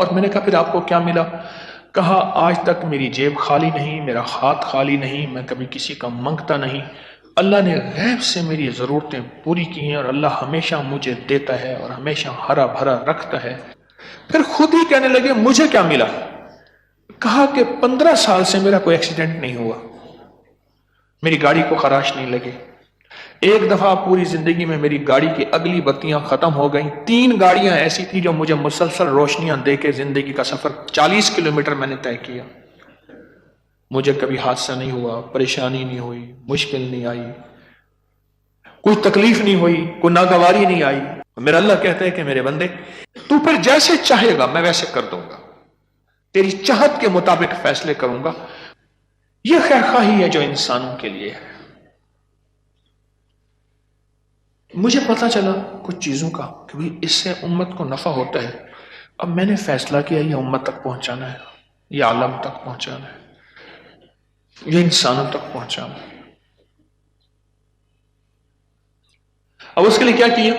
اور میں نے کہا پھر آپ کو کیا ملا؟ کہا آج تک میری جیب خالی نہیں، میرا ہاتھ خالی نہیں، میں کبھی کسی کا منگتا نہیں، اللہ نے غیب سے میری ضرورتیں پوری کی ہیں اور اللہ ہمیشہ مجھے دیتا ہے اور ہمیشہ ہرا بھرا رکھتا ہے۔ پھر خود ہی کہنے لگے مجھے کیا ملا؟ کہا کہ 15 سال سے میرا کوئی ایکسیڈنٹ نہیں ہوا، میری گاڑی کو خراش نہیں لگے، ایک دفعہ پوری زندگی میں میری گاڑی کی اگلی بتیاں ختم ہو گئیں، 3 گاڑیاں ایسی تھی جو مجھے مسلسل روشنیاں دے کے زندگی کا سفر 40 کلومیٹر میں نے طے کیا، مجھے کبھی حادثہ نہیں ہوا، پریشانی نہیں ہوئی، مشکل نہیں آئی، کوئی تکلیف نہیں ہوئی، کوئی ناگواری نہیں آئی۔ میرا اللہ کہتا ہے کہ میرے بندے تو پھر جیسے چاہے گا میں ویسے کر دوں گا، تیری چاہت کے مطابق فیصلے کروں گا۔ یہ خیرخواہی ہے جو انسانوں کے لیے ہے۔ مجھے پتا چلا کچھ چیزوں کا کہ بھی اس سے امت کو نفع ہوتا ہے، اب میں نے فیصلہ کیا یہ امت تک پہنچانا ہے، یہ عالم تک پہنچانا ہے، یہ انسانوں تک پہنچانا ہے۔ اب اس کے لیے کیا کیا؟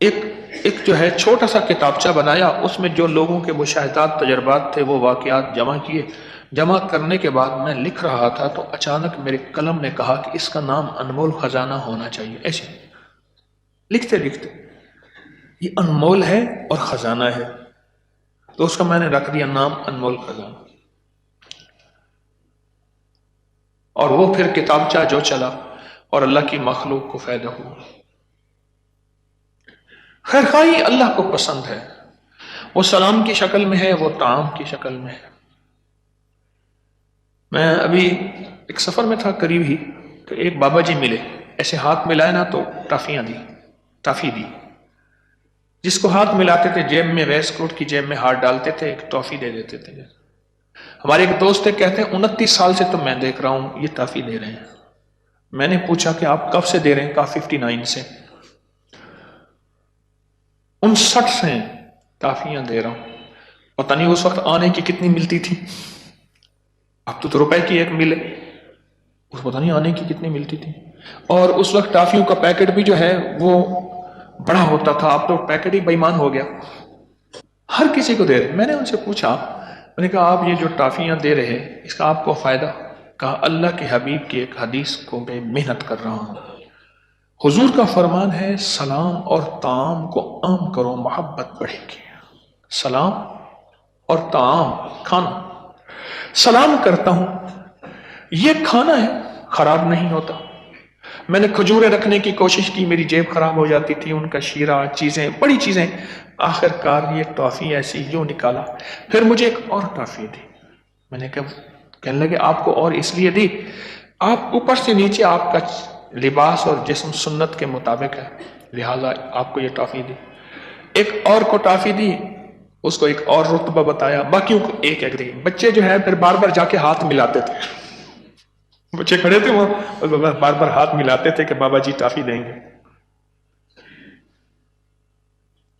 ایک جو ہے چھوٹا سا کتابچہ بنایا، اس میں جو لوگوں کے مشاہدات تجربات تھے وہ واقعات جمع کیے۔ جمع کرنے کے بعد میں لکھ رہا تھا تو اچانک میرے قلم نے کہا کہ اس کا نام انمول خزانہ ہونا چاہیے۔ ایسے لکھتے لکھتے یہ انمول ہے اور خزانہ ہے، تو اس کا میں نے رکھ دیا نام انمول خزانہ، اور وہ پھر کتابچہ جو چلا اور اللہ کی مخلوق کو فائدہ ہوا۔ خیرخواہی اللہ کو پسند ہے، وہ سلام کی شکل میں ہے، وہ طعام کی شکل میں ہے۔ میں ابھی ایک سفر میں تھا قریب ہی، تو ایک بابا جی ملے، ایسے ہاتھ ملائے نا تو ٹافی دی، جس کو ہاتھ ملاتے تھے جیب میں ویسٹ کوٹ کی جیب میں ہاتھ ڈالتے تھے، ایک ٹافی دے دیتے تھے۔ ہمارے ایک دوست تھے، کہتے ہیں 29 سال سے تو میں دیکھ رہا ہوں یہ ٹافی دے رہے ہیں۔ میں نے پوچھا کہ آپ کب سے دے رہے ہیں؟ کہا 59 سے، 59 سے ٹافیاں دے رہا ہوں۔ پتہ نہیں اس وقت آنے کی کتنی ملتی تھی، اب تو روپے کی ایک ملے، اس پتہ نہیں آنے کی کتنی ملتی تھی، اور اس وقت ٹافیوں کا پیکٹ بھی جو ہے وہ بڑا ہوتا تھا، اب تو پیکٹ ہی بے ایمان ہو گیا، ہر کسی کو دے رہے۔ میں نے ان سے پوچھا، میں نے کہا آپ یہ جو ٹافیاں دے رہے اس کا آپ کو فائدہ؟ کہا اللہ کے حبیب کی ایک حدیث کو میں محنت کر رہا ہوں، حضور کا فرمان ہے سلام اور طعام کو عام کرو محبت بڑھے گی۔ سلام اور طعام، کھانا، سلام کرتا ہوں، یہ کھانا ہے، خراب نہیں ہوتا۔ میں نے کھجوریں رکھنے کی کوشش کی، میری جیب خراب ہو جاتی تھی، ان کا شیرہ، چیزیں، بڑی چیزیں، آخر کار یہ ٹافی ایسی جو نکالا۔ پھر مجھے ایک اور ٹافی دی، میں نے کہنے لگے آپ کو اور اس لیے دی، آپ اوپر سے نیچے آپ کا لباس اور جسم سنت کے مطابق ہے، لہٰذا آپ کو یہ ٹافی دی۔ ایک اور کو ٹافی دی، اس کو ایک اور رتبہ بتایا، باقیوں کو ایک ایک دی۔ بچے جو ہے پھر بار بار جا کے ہاتھ ملاتے تھے، بچے کھڑے تھے وہاں، بار بار ہاتھ ملاتے تھے کہ بابا جی ٹافی دیں گے۔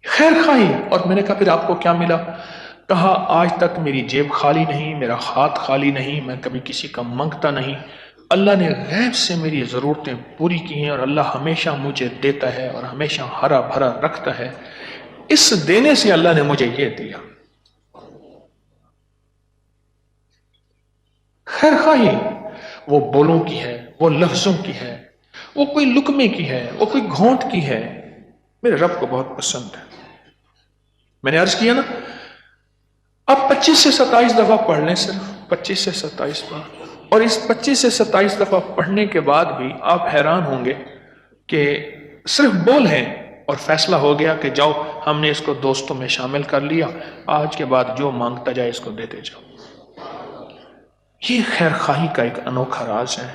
خیر خواہی، اور میں نے کہا پھر آپ کو کیا ملا؟ کہا آج تک میری جیب خالی نہیں، میرا ہاتھ خالی نہیں، میں کبھی کسی کا منگتا نہیں، اللہ نے غیب سے میری ضرورتیں پوری کی ہیں اور اللہ ہمیشہ مجھے دیتا ہے اور ہمیشہ ہرا بھرا رکھتا ہے، اس دینے سے اللہ نے مجھے یہ دیا۔ خیر خواہی وہ بولوں کی ہے، وہ لفظوں کی ہے، وہ کوئی لقمے کی ہے، وہ کوئی گھونٹ کی ہے، میرے رب کو بہت پسند ہے۔ میں نے عرض کیا نا، اب 25 سے 27 دفعہ پڑھ لیں، صرف 25 سے 27 بار، اور اس 25 سے 27 دفعہ پڑھنے کے بعد بھی آپ حیران ہوں گے کہ صرف بول ہیں اور فیصلہ ہو گیا کہ جاؤ ہم نے اس کو دوستوں میں شامل کر لیا، آج کے بعد جو مانگتا جائے اس کو دیتے جاؤ۔ یہ خیر خواہی کا ایک انوکھا راز ہے۔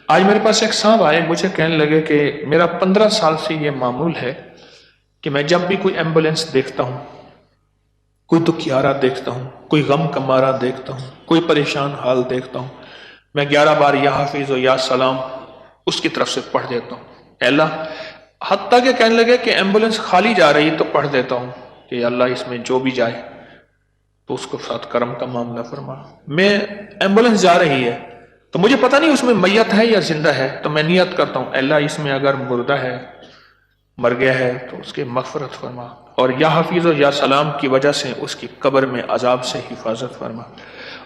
آج میرے پاس ایک صاحب آئے، مجھے کہنے لگے کہ میرا 15 سال سے یہ معمول ہے کہ میں جب بھی کوئی ایمبولینس دیکھتا ہوں، کوئی دکھیارا دیکھتا ہوں، کوئی غم کا مارا دیکھتا ہوں، کوئی پریشان حال دیکھتا ہوں، میں 11 بار یا حافظ و یا سلام اس کی طرف سے پڑھ دیتا ہوں۔ اے اللہ، حتیٰ کہ کہنے لگے کہ ایمبولینس خالی جا رہی تو پڑھ دیتا ہوں کہ اللہ اس میں جو بھی جائے تو اس کو ساتھ کرم کا معاملہ فرما۔ میں ایمبولینس جا رہی ہے تو مجھے پتہ نہیں اس میں میت ہے یا زندہ ہے، تو میں نیت کرتا ہوں اے اللہ اس میں اگر مردہ ہے مر گیا ہے تو اس کے مغفرت فرما، اور یا حفیظ و یا سلام کی وجہ سے اس کی قبر میں عذاب سے حفاظت فرما،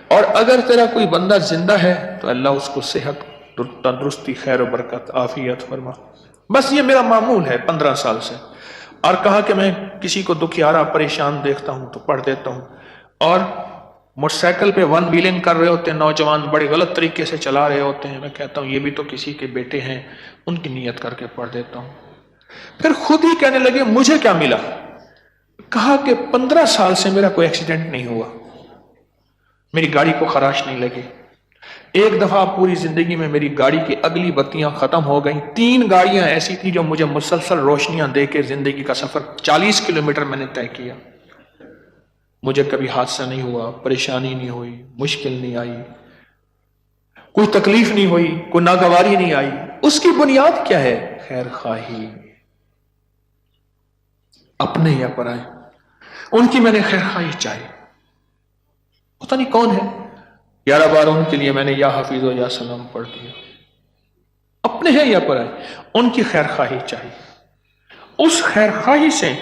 اور اگر تیرا کوئی بندہ زندہ ہے تو اللہ اس کو صحت، تندرستی، خیر و برکت، عافیت فرما۔ بس یہ میرا معمول ہے 15 سال سے، اور کہا کہ میں کسی کو دکھیارا پریشان دیکھتا ہوں تو پڑھ دیتا ہوں، اور موٹر سائیکل پہ 1 ویلنگ کر رہے ہوتے ہیں نوجوان، بڑے غلط طریقے سے چلا رہے ہوتے ہیں، میں کہتا ہوں یہ بھی تو کسی کے بیٹے ہیں، ان کی نیت کر کے پڑھ دیتا ہوں۔ پھر خود ہی کہنے لگے مجھے کیا ملا؟ کہا کہ 15 سال سے میرا کوئی ایکسیڈنٹ نہیں ہوا، میری گاڑی کو خراش نہیں لگی، ایک دفعہ پوری زندگی میں میری گاڑی کی اگلی بتیاں ختم ہو گئیں، 3 گاڑیاں ایسی تھی جو مجھے مسلسل روشنیاں دے کے زندگی کا سفر 40 کلومیٹر میں نے طے کیا، مجھے کبھی حادثہ نہیں ہوا، پریشانی نہیں ہوئی، مشکل نہیں آئی، کوئی تکلیف نہیں ہوئی، کوئی ناگواری نہیں آئی۔ اس کی بنیاد کیا ہے؟ خیر خواہی، اپنے یا پرائے، ان کی میں نے خیر خواہی چاہی، پتہ نہیں کون ہے، 11 بار ان کے لیے میں نے یا حفیظ و یا سلام پڑھ دیا، اپنے ہیں یا پرائے، ان کی خیر خواہی چاہیے۔ اس خیر خواہی سے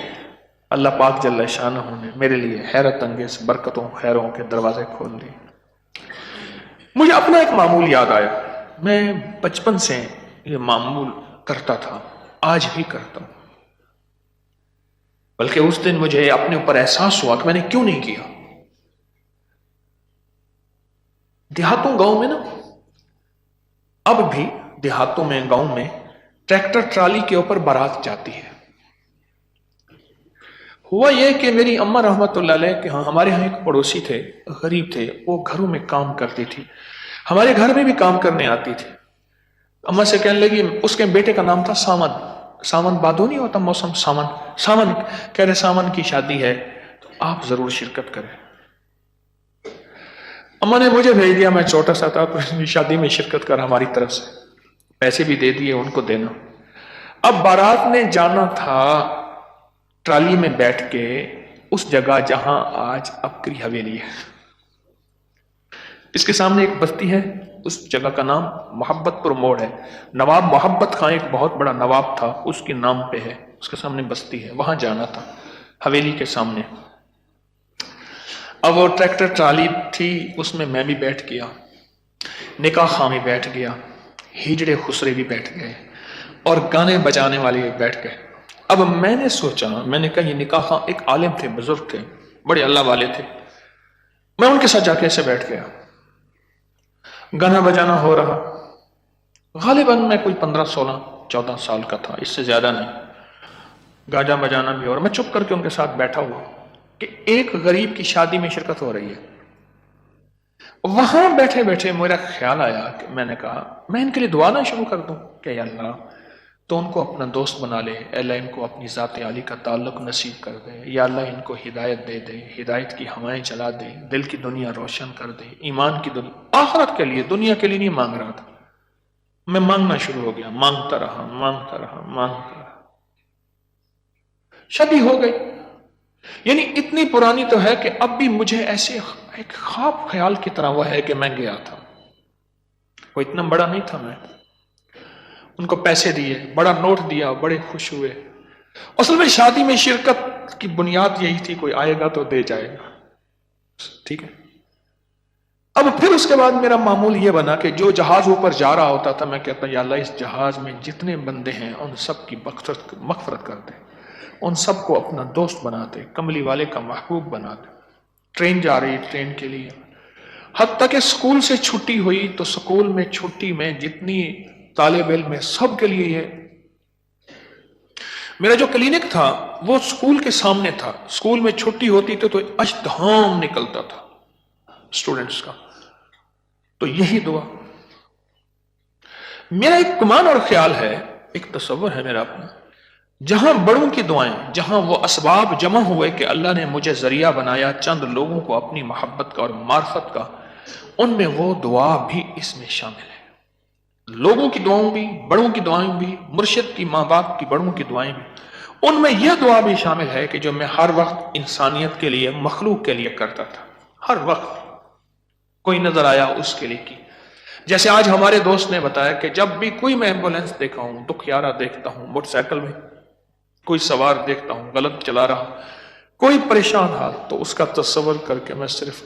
اللہ پاک جل شانہ نے میرے لیے حیرت انگیز برکتوں، خیروں کے دروازے کھول دیے۔ مجھے اپنا ایک معمول یاد آیا، میں بچپن سے یہ معمول کرتا تھا، آج بھی کرتا ہوں، بلکہ اس دن مجھے اپنے اوپر احساس ہوا کہ میں نے کیوں نہیں کیا۔ دیہاتوں گاؤں میں نا، اب بھی دیہاتوں میں گاؤں میں ٹریکٹر ٹرالی کے اوپر بارات جاتی ہے۔ ہوا یہ کہ میری اماں رحمت اللہ علیہ کے ہاں، ہمارے ہاں ایک پڑوسی تھے، غریب تھے، وہ گھروں میں کام کرتی تھی، ہمارے گھر میں بھی کام کرنے آتی تھی۔ اماں سے کہنے لگی، اس کے بیٹے کا نام تھا ساون، ساون بادو نہیں ہوتا موسم، ساون، ساون کہہ رہے ساون کی شادی ہے تو آپ ضرور شرکت کریں۔ اماں نے مجھے بھیج دیا، میں چھوٹا سا تھا، تو شادی میں شرکت کر، ہماری طرف سے پیسے بھی دے دیے، ان کو دینا۔ اب بارات نے جانا تھا ٹرالی میں بیٹھ کے اس جگہ جہاں آج عبقری حویلی ہے، اس کے سامنے ایک بستی ہے، اس جگہ کا نام محبت پر موڑ ہے، نواب محبت خان ایک بہت بڑا نواب تھا، اس کے نام پہ ہے، اس کے سامنے بستی ہے، وہاں جانا تھا حویلی کے سامنے۔ اب وہ ٹریکٹر ٹرالی تھی، اس میں میں بھی بیٹھ گیا، نکاح خاں میں بیٹھ گیا، ہجڑے خسرے بھی بیٹھ گئے، اور گانے بجانے والے بھی بیٹھ گئے۔ اب میں نے سوچا، میں نے کہا یہ نکاح خاں ایک عالم تھے، بزرگ تھے، بڑے اللہ والے تھے، میں ان کے ساتھ جا کے ایسے بیٹھ گیا، گانا بجانا ہو رہا، غالباً میں کوئی 15 16 14 سال کا تھا، اس سے زیادہ نہیں، گانا بجانا بھی ہو رہا، میں چپ کر کے ان کے ساتھ بیٹھا ہوا کہ ایک غریب کی شادی میں شرکت ہو رہی ہے۔ وہاں بیٹھے بیٹھے میرا خیال آیا کہ میں نے کہا میں ان کے لیے دعا نہ شروع کر دوں کہ یا اللہ تو ان کو اپنا دوست بنا لے، اے اللہ ان کو اپنی ذات عالی کا تعلق نصیب کر دے، یا اللہ ان کو ہدایت دے دے، ہدایت کی ہوائیں چلا دے، دل کی دنیا روشن کر دے، ایمان کی دنیا، آخرت کے لیے، دنیا کے لیے نہیں مانگ رہا تھا، میں مانگنا شروع ہو گیا، مانگتا رہا مانگتا رہا مانگتا رہا، شادی ہو گئی۔ یعنی اتنی پرانی تو ہے کہ اب بھی مجھے ایسے ایک خواب خیال کی طرح وہ ہے کہ میں گیا تھا، وہ اتنا بڑا نہیں تھا، میں ان کو پیسے دیے، بڑا نوٹ دیا، بڑے خوش ہوئے۔ اصل میں شادی میں شرکت کی بنیاد یہی تھی، کوئی آئے گا تو دے جائے گا، ٹھیک ہے۔ اب پھر اس کے بعد میرا معمول یہ بنا کہ جو جہاز اوپر جا رہا ہوتا تھا میں کہتا یا اللہ اس جہاز میں جتنے بندے ہیں ان سب کی مغفرت کر دے، ان سب کو اپنا دوست بنا دے، کملی والے کا محبوب بنا دے۔ ٹرین جا رہی، ٹرین کے لیے، حتیٰ کہ سکول سے چھٹی ہوئی تو سکول میں چھٹی میں جتنی طالب علم ہے سب کے لیے یہ، میرا جو کلینک تھا وہ سکول کے سامنے تھا، سکول میں چھٹی ہوتی تو اشتہام نکلتا تھا اسٹوڈنٹس کا، تو یہی دعا میرا ایک گمان اور خیال ہے، ایک تصور ہے میرا اپنا، جہاں بڑوں کی دعائیں، جہاں وہ اسباب جمع ہوئے کہ اللہ نے مجھے ذریعہ بنایا چند لوگوں کو اپنی محبت کا اور معرفت کا، ان میں وہ دعا بھی اس میں شامل ہے، لوگوں کی دعائیں بھی، بڑوں کی دعائیں بھی، مرشد کی، ماں باپ کی، بڑوں کی دعائیں بھی، ان میں یہ دعا بھی شامل ہے کہ جو میں ہر وقت انسانیت کے لیے، مخلوق کے لیے کرتا تھا، ہر وقت کوئی نظر آیا اس کے لیے کی۔ جیسے آج ہمارے دوست نے بتایا کہ جب بھی کوئی میں ایمبولینس دیکھا ہوں، دکھیارا دیکھتا ہوں موٹر سائیکل میں، کوئی سوار دیکھتا ہوں غلط چلا رہا، کوئی پریشان حال، تو اس کا تصور کر کے میں صرف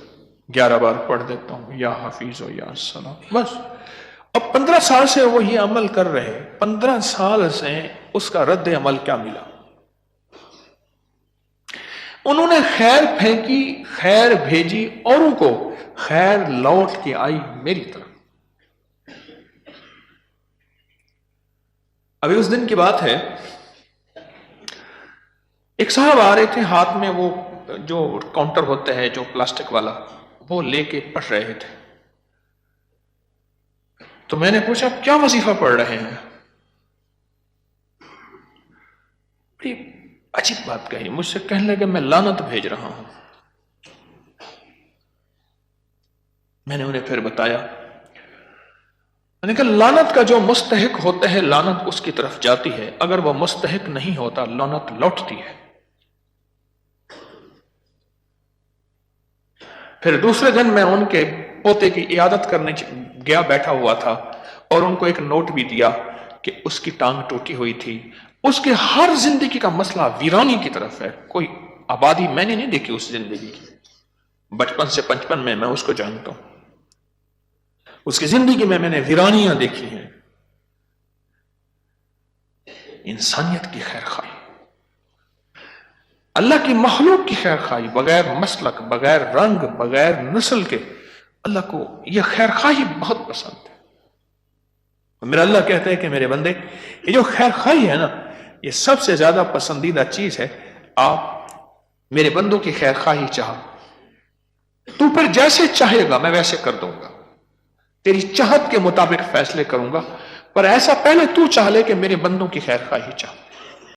11 بار پڑھ دیتا ہوں، یا حفیظ و یا سلام، بس۔ اب 15 سال سے وہ یہ عمل کر رہے، 15 سال سے اس کا رد عمل کیا ملا؟ انہوں نے خیر پھینکی، خیر بھیجی اوروں کو، خیر لوٹ کے آئی میری طرف۔ ابھی اس دن کی بات ہے، ایک صاحب آ رہے تھے، ہاتھ میں وہ جو کاؤنٹر ہوتا ہے جو پلاسٹک والا، وہ لے کے پڑھ رہے تھے۔ تو میں نے پوچھا کیا وظیفہ پڑھ رہے ہیں؟ بڑی عجیب بات کہی، مجھ سے کہنے لگے میں لعنت بھیج رہا ہوں۔ میں نے انہیں پھر بتایا، میں نے کہا لعنت کا جو مستحق ہوتا ہے لعنت اس کی طرف جاتی ہے، اگر وہ مستحق نہیں ہوتا لعنت لوٹتی ہے۔ پھر دوسرے دن میں ان کے پوتے کی عیادت کرنے گیا، بیٹھا ہوا تھا، اور ان کو ایک نوٹ بھی دیا کہ اس کی ٹانگ ٹوٹی ہوئی تھی، اس کے ہر زندگی کا مسئلہ ویرانی کی طرف ہے، کوئی آبادی میں نے نہیں دیکھی اس زندگی کی، بچپن سے 55 میں اس کو جانتا ہوں، اس کی زندگی میں نے ویرانیاں دیکھی ہیں۔ انسانیت کی خیر خواہی، اللہ کی مخلوق کی خیر خواہی، بغیر مسلک، بغیر رنگ، بغیر نسل کے، اللہ کو یہ خیر خواہی بہت پسند ہے۔ میرا اللہ کہتا ہے کہ میرے بندے، یہ جو خیر خواہی ہے نا، یہ سب سے زیادہ پسندیدہ چیز ہے۔ آپ میرے بندوں کی خیر خواہی چاہو، تو پھر جیسے چاہے گا میں ویسے کر دوں گا، تیری چاہت کے مطابق فیصلے کروں گا، پر ایسا پہلے تو چاہ لے کہ میرے بندوں کی خیر خواہی چاہو۔